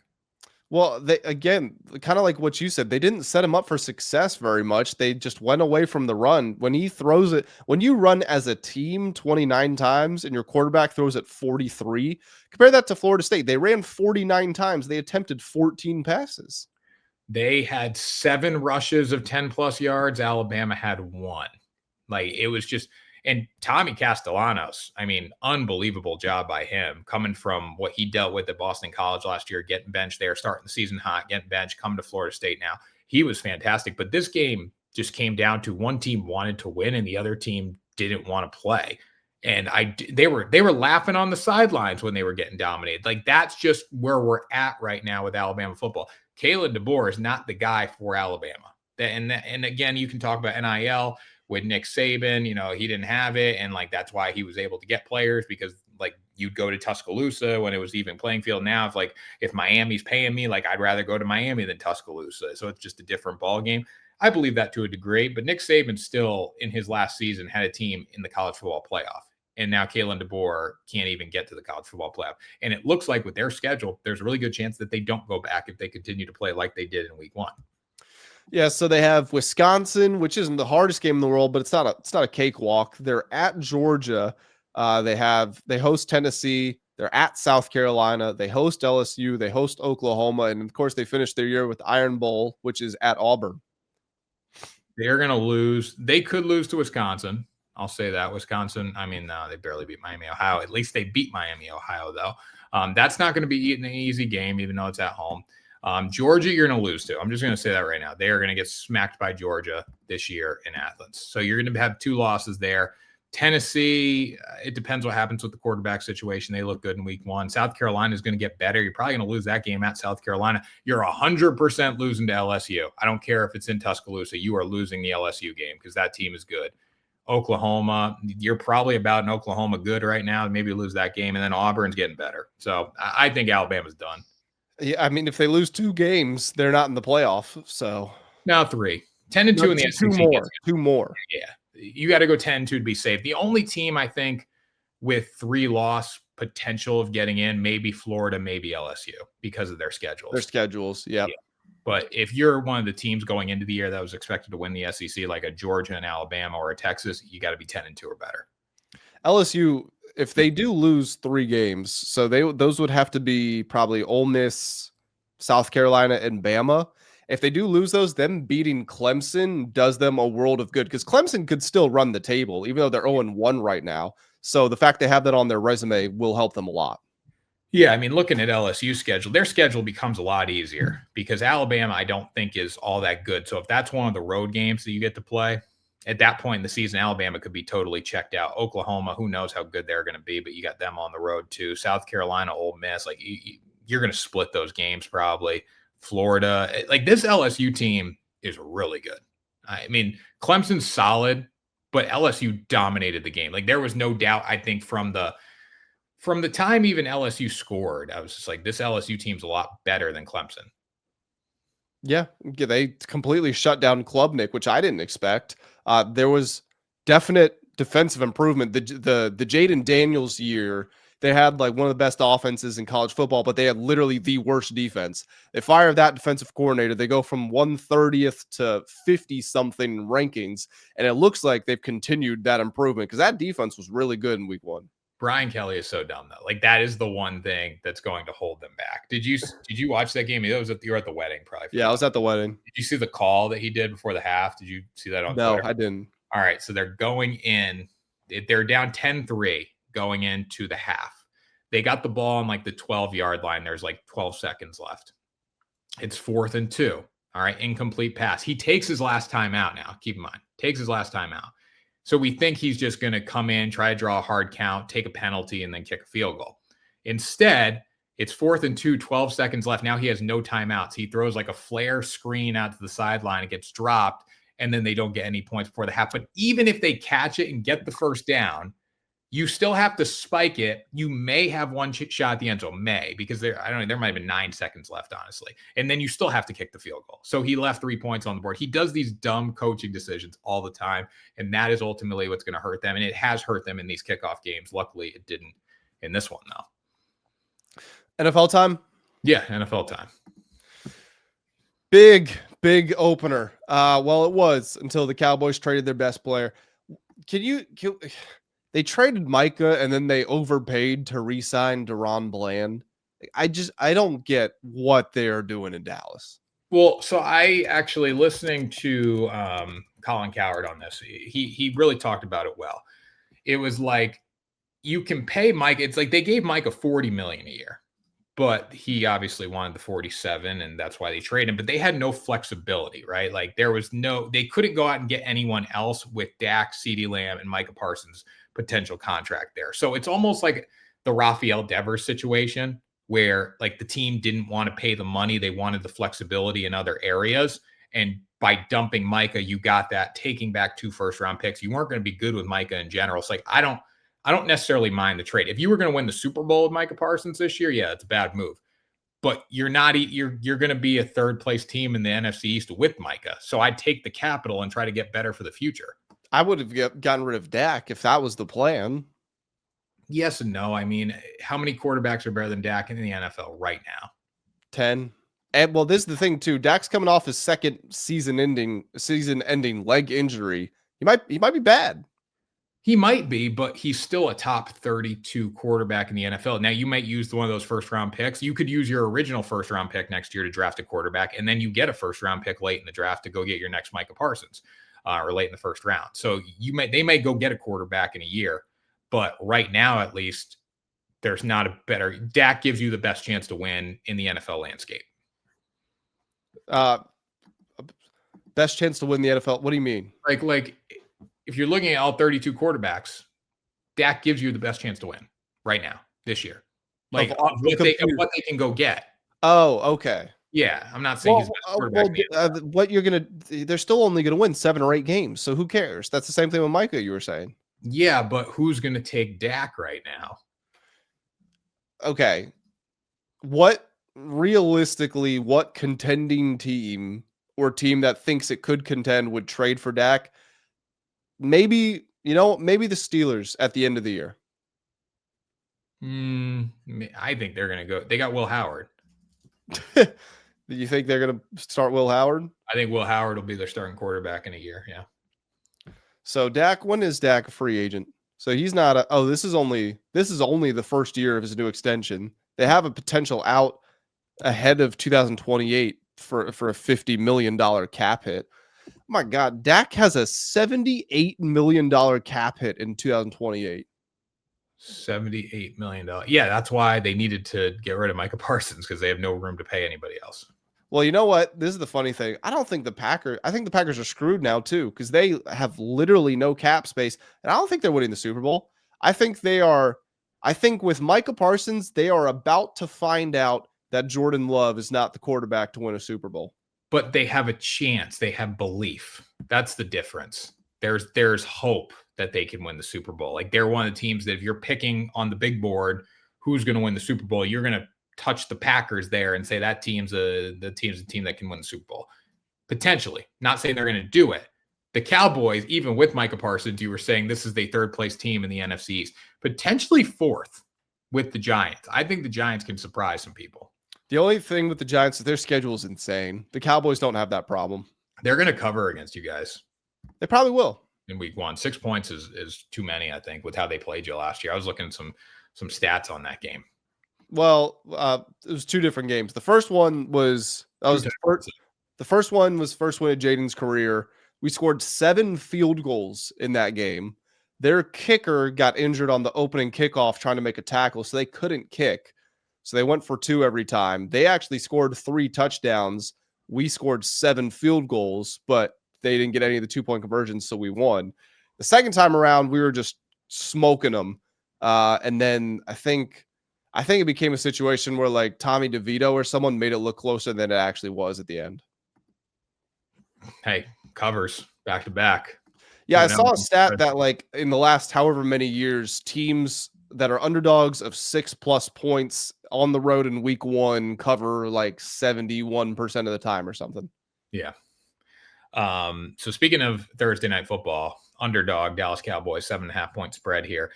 Well, they, again, kind of like what you said, they didn't set him up for success very much. They just went away from the run. When he throws it, when you run as a team 29 times and your quarterback throws it 43, compare that to Florida State. They ran 49 times. They attempted 14 passes. They had 7 rushes of 10+ yards. Alabama had 1. Like, it was just, and Tommy Castellanos, I mean, unbelievable job by him coming from what he dealt with at Boston College last year, getting benched there, starting the season hot, getting benched, coming to Florida State now. He was fantastic. But this game just came down to one team wanted to win and the other team didn't want to play. And they were laughing on the sidelines when they were getting dominated. Like, that's just where we're at right now with Alabama football. Kalen DeBoer is not the guy for Alabama. And again, you can talk about NIL with Nick Saban. You know, he didn't have it. And like, that's why he was able to get players, because like you'd go to Tuscaloosa when it was even playing field. Now, if Miami's paying me, like, I'd rather go to Miami than Tuscaloosa. So it's just a different ball game. I believe that to a degree, but Nick Saban still in his last season had a team in the college football playoff. And now Kalen DeBoer can't even get to the college football playoff. And it looks like with their schedule, there's a really good chance that they don't go back if they continue to play like they did in week 1. Yeah, so they have Wisconsin, which isn't the hardest game in the world, but it's not a cakewalk. They're at Georgia. They host Tennessee. They're at South Carolina. They host LSU. They host Oklahoma. And of course, they finish their year with Iron Bowl, which is at Auburn. They're going to lose. They could lose to Wisconsin. I'll say that. Wisconsin, I mean, no, they barely beat Miami, Ohio. At least they beat Miami, Ohio, though. That's not going to be an easy game, even though it's at home. Georgia, you're going to lose to. I'm just going to say that right now. They are going to get smacked by Georgia this year in Athens. So you're going to have 2 losses there. Tennessee, it depends what happens with the quarterback situation. They look good in week 1. South Carolina is going to get better. You're probably going to lose that game at South Carolina. You're 100% losing to LSU. I don't care if it's in Tuscaloosa. You are losing the LSU game because that team is good. Oklahoma, you're probably about an Oklahoma good right now. Maybe lose that game, and then Auburn's getting better. So I think Alabama's done. Yeah, I mean, if they lose 2 games, they're not in the playoff. So now 3, 10-2 in the SEC. 2 more. Yeah, you got to go 10-2 to be safe. The only team I think with 3 loss potential of getting in, maybe Florida, maybe LSU, because of their schedules. Their schedules, yeah. But if you're one of the teams going into the year that was expected to win the SEC, like a Georgia and Alabama or a Texas, you got to be 10-2 or better. LSU, if they do lose 3 games, so those would have to be probably Ole Miss, South Carolina, and Bama. If they do lose those, them beating Clemson does them a world of good because Clemson could still run the table, even though they're 0-1 right now. So the fact they have that on their resume will help them a lot. Yeah, I mean, looking at LSU's schedule, their schedule becomes a lot easier because Alabama, I don't think, is all that good. So if that's one of the road games that you get to play, at that point in the season, Alabama could be totally checked out. Oklahoma, who knows how good they're going to be, but you got them on the road too. South Carolina, Ole Miss, like you're going to split those games probably. Florida, like this LSU team is really good. I mean, Clemson's solid, but LSU dominated the game. Like there was no doubt, I think, from the time even LSU scored, I was just like, this LSU team's a lot better than Clemson. Yeah, they completely shut down Klubnik, which I didn't expect. There was definite defensive improvement. The Jaden Daniels year, they had like one of the best offenses in college football, but they had literally the worst defense. They fire that defensive coordinator. They go from 130th to 50-something rankings, and it looks like they've continued that improvement because that defense was really good in week 1. Brian Kelly is so dumb though. Like that is the one thing that's going to hold them back. Did you watch that game? You were at the wedding probably. Yeah, I was at the wedding. Did you see the call that he did before the half? Did you see that on No, Twitter? I didn't. All right, so they're going in. They're down 10-3 going into the half. They got the ball on like the 12-yard line. There's like 12 seconds left. It's 4th and 2. All right, incomplete pass. He takes his last time out now. Keep in mind, takes his last time out. So we think he's just going to come in, try to draw a hard count, take a penalty, and then kick a field goal. Instead, it's 4th and 2, 12 seconds left. Now he has no timeouts. He throws like a flare screen out to the sideline. It gets dropped, and then they don't get any points before the half. But even if they catch it and get the first down, you still have to spike it. You may have one shot at the end zone, because there might have been 9 seconds left, honestly. And then you still have to kick the field goal. So he left 3 points on the board. He does these dumb coaching decisions all the time, and that is ultimately what's going to hurt them. And it has hurt them in these kickoff games. Luckily, it didn't in this one, though. NFL time? Yeah, NFL time. Big opener. Well, it was until the Cowboys traded their best player. They traded Micah and then they overpaid to re-sign Deron Bland. I don't get what they're doing in Dallas. Well, so I actually listening to Colin Cowherd on this. He really talked about it well. It was like you can pay Mike. It's like they gave Micah $40 million a year, but he obviously wanted the 47, and that's why they traded him. But they had no flexibility, right? Like they couldn't go out and get anyone else with Dak, CeeDee Lamb, and Micah Parsons' potential contract there. So it's almost like the Rafael Devers situation where like the team didn't want to pay the money. They wanted the flexibility in other areas. And by dumping Micah, you got that, taking back 2 first-round picks. You weren't going to be good with Micah in general. It's like, I don't necessarily mind the trade. If you were going to win the Super Bowl with Micah Parsons this year, yeah, it's a bad move. But you're going to be a third-place team in the NFC East with Micah. So I'd take the capital and try to get better for the future. I would have gotten rid of Dak if that was the plan. Yes and no. I mean, how many quarterbacks are better than Dak in the NFL right now? 10. And well, this is the thing too. Dak's coming off his second season-ending leg injury. He might be bad. He might be, but he's still a top 32 quarterback in the NFL. Now, you might use one of those first-round picks. You could use your original first-round pick next year to draft a quarterback, and then you get a first-round pick late in the draft to go get your next Micah Parsons. Or late in the first round. So they may go get a quarterback in a year, but right now, at least, there's not a better. Dak gives you the best chance to win in the NFL landscape. Best chance to win the NFL. What do you mean? Like if you're looking at all 32 quarterbacks, Dak gives you the best chance to win right now this year. Like what they can go get. Oh, okay. Yeah, I'm not saying he's the best quarterback. What you're gonna? They're still only gonna win 7 or 8 games, so who cares? That's the same thing with Micah. You were saying. Yeah, but who's gonna take Dak right now? Okay, realistically, what contending team or team that thinks it could contend would trade for Dak? Maybe the Steelers at the end of the year. I think they're gonna go. They got Will Howard. Do you think they're going to start Will Howard? I think Will Howard will be their starting quarterback in a year. Yeah. So Dak, when is Dak a free agent? So he's not this is only the first year of his new extension. They have a potential out ahead of 2028 for a $50 million cap hit. Oh my God, Dak has a $78 million cap hit in 2028. $78 million. Yeah, that's why they needed to get rid of Micah Parsons, because they have no room to pay anybody else. Well, you know what? This is the funny thing. I think the Packers are screwed now too, because they have literally no cap space, and I don't think they're winning the Super Bowl. I think with Micah Parsons, they are about to find out that Jordan Love is not the quarterback to win a Super Bowl. But they have a chance. They have belief. That's the difference. There's hope that they can win the Super Bowl. Like, they're one of the teams that if you're picking on the big board who's going to win the Super Bowl, you're going to touch the Packers there and say that team's a team that can win the Super Bowl. Potentially. Not saying they're going to do it. The Cowboys, even with Micah Parsons, you were saying this is the third place team in the NFC East. Potentially fourth with the Giants. I think the Giants can surprise some people. The only thing with the Giants is their schedule is insane. The Cowboys don't have that problem. They're going to cover against you guys. They probably will. In week 1. 6 points is too many, I think, with how they played you last year. I was looking at some stats on that game. Well, it was 2 different games. The first one was the first one was first win of Jaden's career. We scored 7 field goals in that game. Their kicker got injured on the opening kickoff trying to make a tackle, so they couldn't kick. So they went for 2 every time. They actually scored 3 touchdowns. We scored 7 field goals, but they didn't get any of the 2-point conversions, so we won. The second time around, we were just smoking them. And then I think it became a situation where like Tommy DeVito or someone made it look closer than it actually was at the end. Hey, covers back to back. Yeah, I saw a stat that like in the last however many years, teams that are underdogs of 6+ points on the road in week 1 cover like 71% of the time or something. Yeah. So speaking of Thursday night football, underdog Dallas Cowboys, 7.5 point spread here.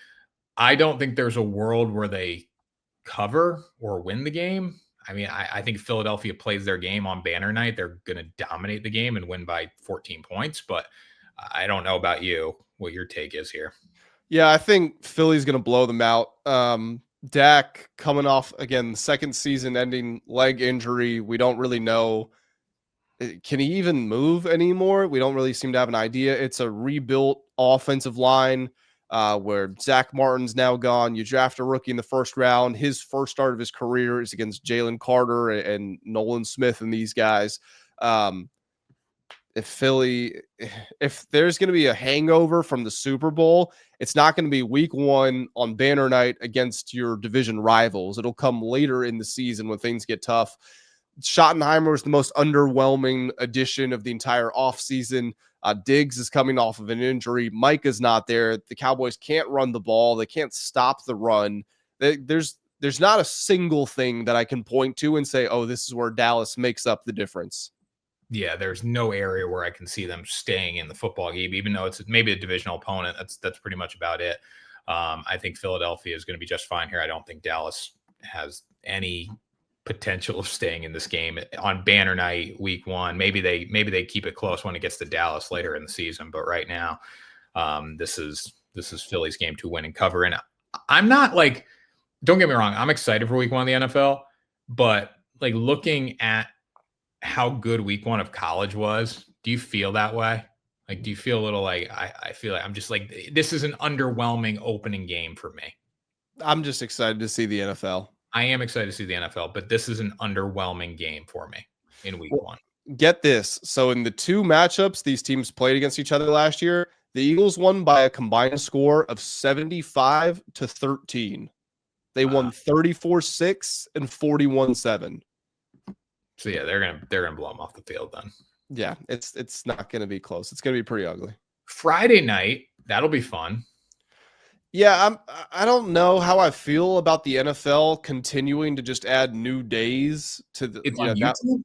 I don't think there's a world where they cover or win the game. I mean, I think Philadelphia plays their game on banner night. They're going to dominate the game and win by 14 points, but I don't know about you, what your take is here. Yeah, I think Philly's going to blow them out. Dak coming off, again, second season ending leg injury. We don't really know. Can he even move anymore? We don't really seem to have an idea. It's a rebuilt offensive line where Zach Martin's now gone. You draft a rookie in the first round. His first start of his career is against Jalen Carter and Nolan Smith and these guys. If there's going to be a hangover from the Super Bowl, it's not going to be week 1 on banner night against your division rivals. It'll come later in the season when things get tough. Schottenheimer is the most underwhelming addition of the entire offseason. Diggs is coming off of an injury. Mike is not there. The Cowboys can't run the ball. They can't stop the run. There's not a single thing that I can point to and say, oh, this is where Dallas makes up the difference. Yeah, there's no area where I can see them staying in the football game, even though it's maybe a divisional opponent. That's pretty much about it. I think Philadelphia is going to be just fine here. I don't think Dallas has any potential of staying in this game on banner night, week 1. Maybe they keep it close when it gets to Dallas later in the season. But right now, this is Philly's game to win and cover. And I'm not like, don't get me wrong, I'm excited for week 1 of the NFL, but like looking at how good week 1 of college was, do you feel that way? Like, do you feel a little like I feel like I'm just like, this is an underwhelming opening game for me? I'm just excited to see the NFL. I am excited to see the NFL, but this is an underwhelming game for me in week 1. Get this. So in the 2 matchups these teams played against each other last year, the Eagles won by a combined score of 75-13. They won 34-6 and 41-7. So yeah, they're gonna blow them off the field then. Yeah, it's not gonna be close. It's gonna be pretty ugly. Friday night, that'll be fun. Yeah, I don't know how I feel about the NFL continuing to just add new days to the. It's on YouTube?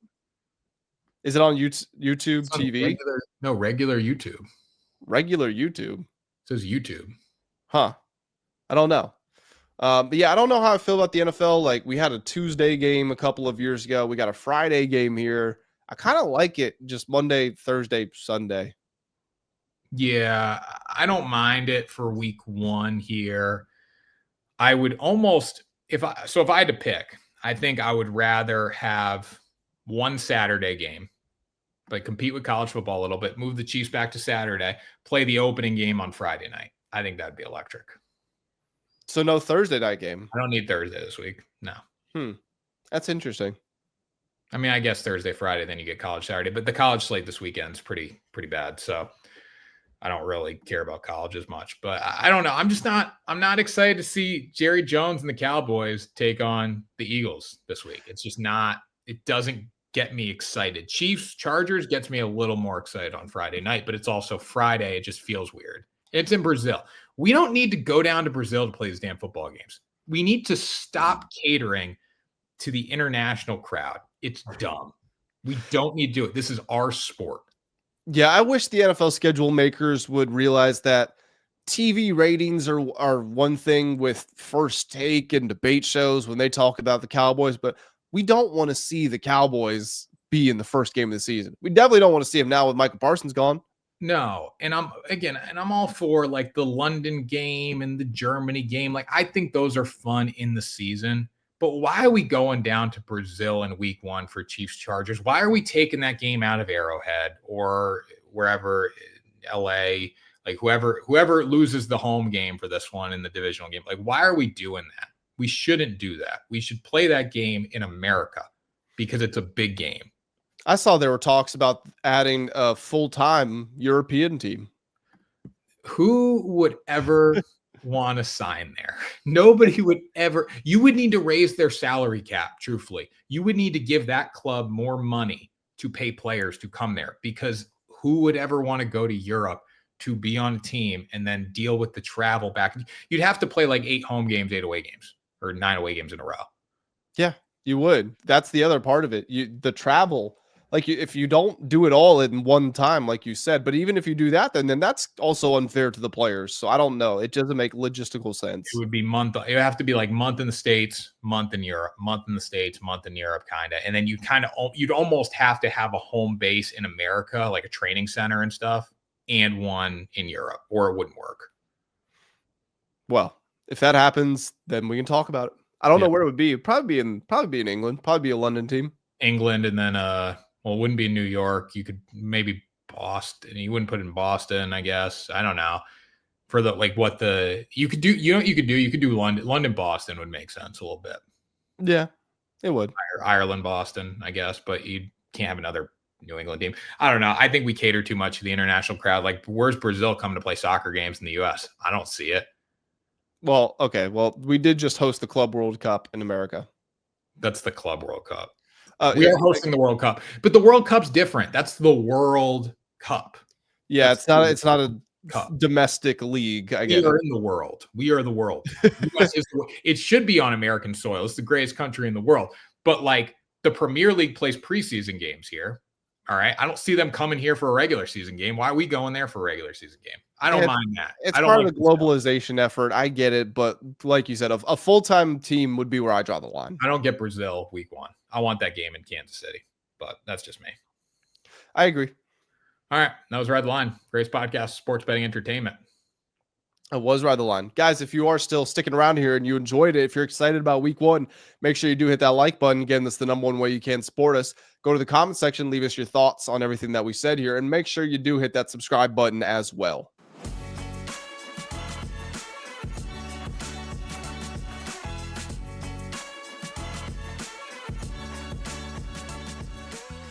Is it on YouTube TV? Regular YouTube. Regular YouTube. It says YouTube. Huh. I don't know. But yeah, I don't know how I feel about the NFL. Like, we had a Tuesday game a couple of years ago. We got a Friday game here. I kind of like it just Monday, Thursday, Sunday. Yeah, I don't mind it for week 1 here. I would almost, if I had to pick, I think I would rather have one Saturday game, but compete with college football a little bit, move the Chiefs back to Saturday, play the opening game on Friday night. I think that'd be electric. So no Thursday night game. I don't need Thursday this week. No. That's interesting. I mean, I guess Thursday, Friday, then you get college Saturday, but the college slate this weekend is pretty bad. So I don't really care about college as much, but I don't know. I'm not excited to see Jerry Jones and the Cowboys take on the Eagles this week. It's just not, it doesn't get me excited. Chiefs, Chargers gets me a little more excited on Friday night, but it's also Friday. It just feels weird. It's in Brazil. We don't need to go down to Brazil to play these damn football games. We need to stop catering to the international crowd. It's dumb. We don't need to do it. This is our sport. Yeah, I wish the NFL schedule makers would realize that TV ratings are one thing with First Take and debate shows when they talk about the Cowboys, but we don't want to see the Cowboys be in the first game of the season. We definitely don't want to see them now with Michael Parsons gone. No, and I'm all for like the London game and the Germany game. Like, I think those are fun in the season. But why are we going down to Brazil in week 1 for Chiefs Chargers? Why are we taking that game out of Arrowhead or wherever, LA, like whoever loses the home game for this one in the divisional game? Like, why are we doing that? We shouldn't do that. We should play that game in America because it's a big game. I saw there were talks about adding a full-time European team. Who would ever want to sign there? Nobody would ever. You would need to raise their salary cap, truthfully. You would need to give that club more money to pay players to come there, because who would ever want to go to Europe to be on a team and then deal with the travel back? You'd have to play like 8 home games, 8 away games, or 9 away games in a row. Yeah, you would. That's the other part of it. The travel. Like, if you don't do it all in one time, like you said, but even if you do that, then that's also unfair to the players. So I don't know. It doesn't make logistical sense. It would be month. It would have to be like month in the States, month in Europe, month in the States, month in Europe, kind of. And then you'd almost have to have a home base in America, like a training center and stuff, and one in Europe, or it wouldn't work. Well, if that happens, then we can talk about it. I don't know where it would be. It'd probably be in England, probably be a London team. England, and then well, it wouldn't be in New York. You could maybe Boston. You wouldn't put it in Boston, I guess. I don't know. For the you could do, you could do London, Boston would make sense a little bit. Yeah, it would. Ireland, Boston, I guess, but you can't have another New England team. I don't know. I think we cater too much to the international crowd. Like, where's Brazil coming to play soccer games in the US? I don't see it. Well, okay. Well, we did just host the Club World Cup in America. That's the Club World Cup. We are hosting the World Cup, but the World Cup's different. That's the World Cup. Yeah, it's not a cup. Domestic league. I guess. We are in the world. We are the world. It should be on American soil. It's the greatest country in the world. But like, the Premier League plays preseason games here. All right. I don't see them coming here for a regular season game. Why are we going there for a regular season game? I don't mind that. It's part of the globalization effort. I get it. But like you said, a full-time team would be where I draw the line. I don't get Brazil week 1. I want that game in Kansas City, but that's just me. I agree. All right. That was Ride the Line. Greatest podcast, sports betting entertainment. It was Ride the Line. Guys, if you are still sticking around here and you enjoyed it, if you're excited about week 1, make sure you do hit that like button. Again, that's the #1 way you can support us. Go to the comment section, leave us your thoughts on everything that we said here, and make sure you do hit that subscribe button as well.